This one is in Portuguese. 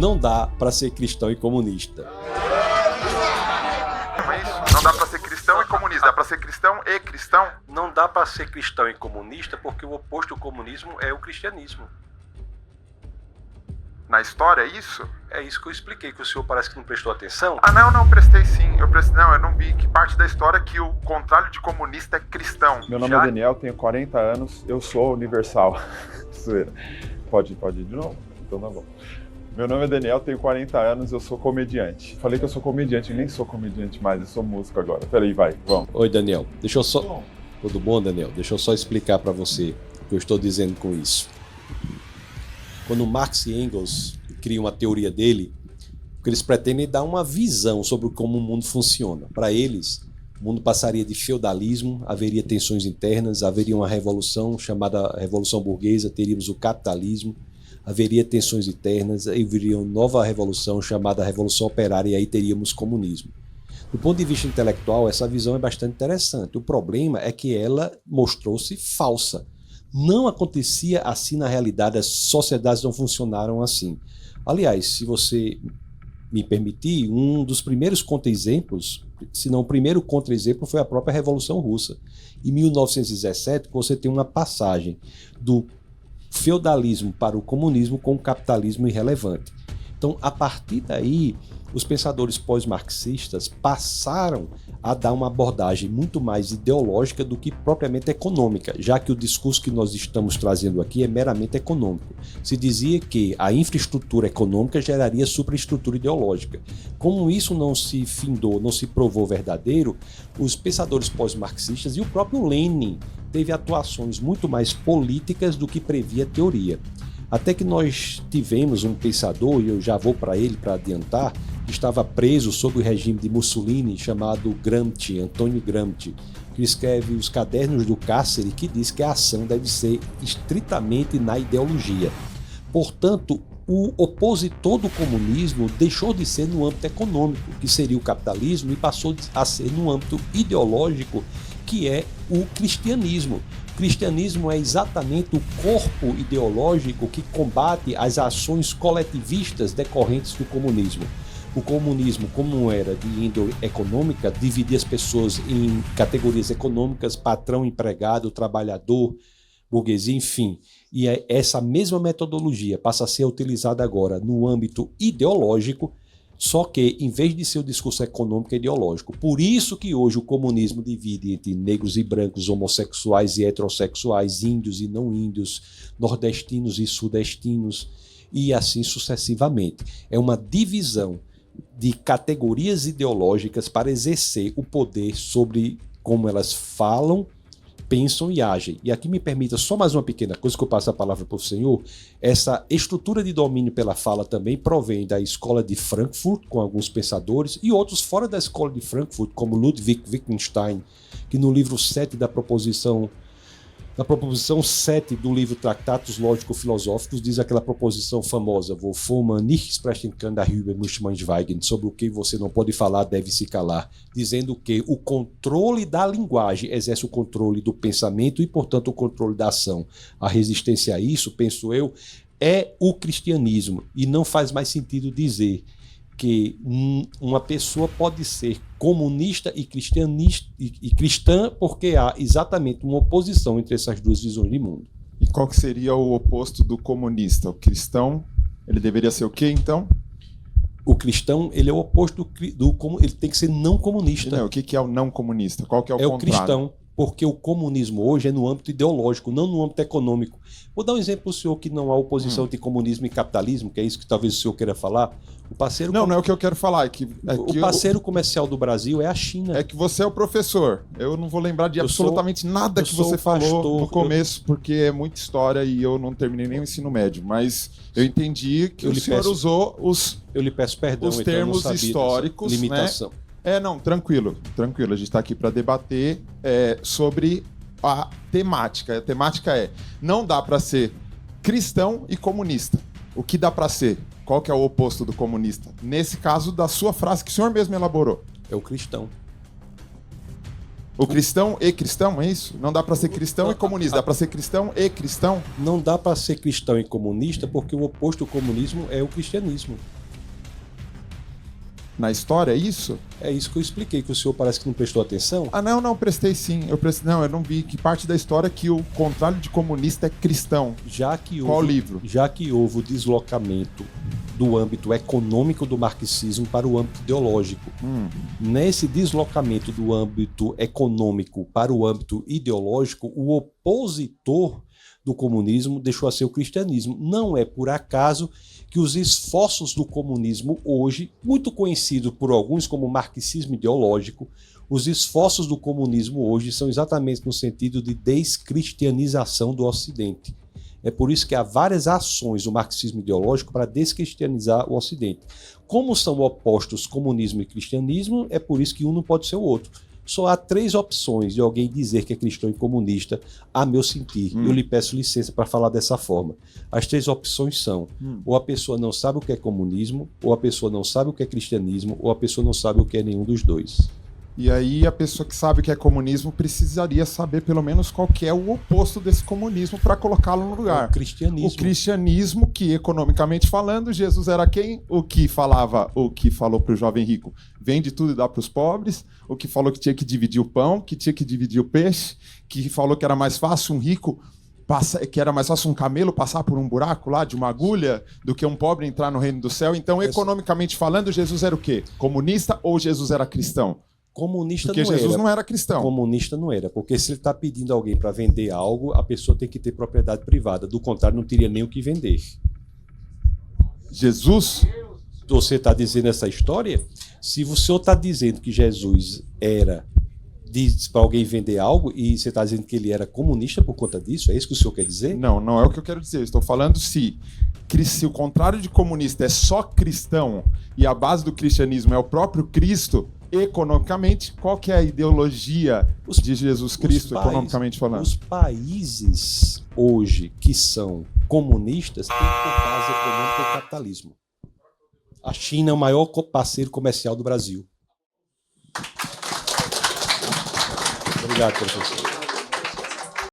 Não dá para ser cristão e comunista. Não dá para ser cristão e comunista, dá para ser cristão e cristão? Não dá para ser cristão e comunista porque o oposto do comunismo é o cristianismo. Na história, é isso? É isso que eu expliquei, que o senhor parece que não prestou atenção. Não, prestei sim. Não, eu não vi que parte da história que o contrário de comunista é cristão. Meu nome é Daniel, tenho 40 anos, eu sou universal. Pode ir de novo? Então tá bom. Meu nome é Daniel, tenho 40 anos, eu sou comediante. Falei que eu sou comediante, nem sou comediante mais, eu sou músico agora. Peraí, vamos. Oi, Daniel. Deixa eu só... Tudo bom, Daniel? Deixa eu só explicar para você o que eu estou dizendo com isso. Quando Marx e Engels criam a teoria dele, o que eles pretendem é dar uma visão sobre como o mundo funciona. Para eles, o mundo passaria de feudalismo, haveria tensões internas, haveria uma revolução chamada Revolução Burguesa, teríamos o capitalismo, haveria tensões internas, haveria uma nova revolução chamada Revolução Operária e aí teríamos comunismo. Do ponto de vista intelectual, essa visão é bastante interessante. O problema é que ela mostrou-se falsa. Não acontecia assim na realidade, as sociedades não funcionaram assim. Aliás, se você me permitir, um dos primeiros contra-exemplos, se não o primeiro contra-exemplo, foi a própria Revolução Russa. Em 1917, você tem uma passagem do feudalismo para o comunismo com o capitalismo irrelevante. Então, a partir daí, os pensadores pós-marxistas passaram a dar uma abordagem muito mais ideológica do que propriamente econômica, já que o discurso que nós estamos trazendo aqui é meramente econômico. Se dizia que a infraestrutura econômica geraria superestrutura ideológica. Como isso não se findou, não se provou verdadeiro, os pensadores pós-marxistas e o próprio Lenin teve atuações muito mais políticas do que previa a teoria. Até que nós tivemos um pensador, e eu já vou para ele para adiantar, que estava preso sob o regime de Mussolini, chamado Gramsci, Antônio Gramsci, que escreve Os Cadernos do Cárcere, que diz que a ação deve ser estritamente na ideologia. Portanto, o opositor do comunismo deixou de ser no âmbito econômico, que seria o capitalismo, e passou a ser no âmbito ideológico, que é o cristianismo. O cristianismo é exatamente o corpo ideológico que combate as ações coletivistas decorrentes do comunismo. O comunismo, como era de índole econômica, dividia as pessoas em categorias econômicas, patrão, empregado, trabalhador, burguesia, enfim. E essa mesma metodologia passa a ser utilizada agora no âmbito ideológico, só que em vez de ser o discurso econômico, é ideológico. Por isso que hoje o comunismo divide entre negros e brancos, homossexuais e heterossexuais, índios e não índios, nordestinos e sudestinos, e assim sucessivamente. É uma divisão de categorias ideológicas para exercer o poder sobre como elas falam, pensam e agem. E aqui me permita só mais uma pequena coisa que eu passo a palavra para o senhor. Essa estrutura de domínio pela fala também provém da escola de Frankfurt, com alguns pensadores, e outros fora da escola de Frankfurt, como Ludwig Wittgenstein, que no livro 7 da proposição 7 do livro Tratados Lógico-Filosóficos diz aquela proposição famosa, wovon man nicht sprechen kann, darüber muss man schweigen, sobre o que você não pode falar, deve se calar, dizendo que o controle da linguagem exerce o controle do pensamento e, portanto, o controle da ação. A resistência a isso, penso eu, é o cristianismo, e não faz mais sentido dizer que uma pessoa pode ser comunista e cristã porque há exatamente uma oposição entre essas duas visões de mundo. E qual que seria o oposto do comunista? O cristão, ele deveria ser o quê, então? O cristão, ele é o oposto ele tem que ser não comunista. Não, o que é o não comunista? Qual que é o contrário? É o cristão, porque o comunismo hoje é no âmbito ideológico, não no âmbito econômico. Vou dar um exemplo para o senhor que não há oposição entre comunismo e capitalismo, que é isso que talvez o senhor queira falar. Não é o que eu quero falar. O parceiro comercial do Brasil é a China. É que você é o professor. Eu não vou lembrar de absolutamente nada que você falou no começo, porque é muita história e eu não terminei nem o ensino médio. Mas eu entendi que o senhor usou eu lhe peço perdão, os termos históricos, limitação. Né? Não, tranquilo. A gente está aqui para debater sobre a temática. A temática não dá para ser cristão e comunista. O que dá para ser? Qual que é o oposto do comunista? Nesse caso, da sua frase que o senhor mesmo elaborou. É o cristão. O cristão e cristão, é isso? Não dá para ser cristão e comunista, dá para ser cristão e cristão? Não dá para ser cristão e comunista porque o oposto do comunismo é o cristianismo. Na história, é isso? É isso que eu expliquei, que o senhor parece que não prestou atenção. Ah, não, prestei sim. Não, eu não vi. Que parte da história é que o contrário de comunista é cristão. Qual livro? Já que houve o deslocamento do âmbito econômico do marxismo para o âmbito ideológico. Nesse deslocamento do âmbito econômico para o âmbito ideológico, o opositor do comunismo deixou a ser o cristianismo. Não é por acaso que os esforços do comunismo hoje, muito conhecido por alguns como marxismo ideológico, os esforços do comunismo hoje são exatamente no sentido de descristianização do Ocidente. É por isso que há várias ações do marxismo ideológico para descristianizar o Ocidente. Como são opostos comunismo e cristianismo, é por isso que um não pode ser o outro. Só há 3 opções de alguém dizer que é cristão e comunista, a meu sentir. Eu lhe peço licença para falar dessa forma. As 3 opções são: ou a pessoa não sabe o que é comunismo, ou a pessoa não sabe o que é cristianismo, ou a pessoa não sabe o que é nenhum dos dois. E aí a pessoa que sabe o que é comunismo precisaria saber pelo menos qual que é o oposto desse comunismo para colocá-lo no lugar. O cristianismo. O cristianismo, que economicamente falando, Jesus era quem? O que falou para o jovem rico: vende tudo e dá para os pobres. O que falou que tinha que dividir o pão, que tinha que dividir o peixe, que falou que era mais fácil um rico que era mais fácil um camelo passar por um buraco lá de uma agulha do que um pobre entrar no reino do céu. Então, economicamente falando, Jesus era o quê? Comunista ou Jesus era cristão? Comunista porque não Jesus era. não era cristão. Comunista não era, porque se ele está pedindo a alguém para vender algo, a pessoa tem que ter propriedade privada. Do contrário, não teria nem o que vender. Jesus... Você está dizendo essa história? Se o senhor está dizendo que Jesus era para alguém vender algo e você está dizendo que ele era comunista por conta disso, é isso que o senhor quer dizer? Não, não é o que eu quero dizer. Eu estou falando se o contrário de comunista é só cristão e a base do cristianismo é o próprio Cristo, economicamente, qual que é a ideologia de Jesus Cristo, economicamente falando? Os países hoje que são comunistas têm por base econômica o capitalismo. A China é o maior parceiro comercial do Brasil. Obrigado, professor.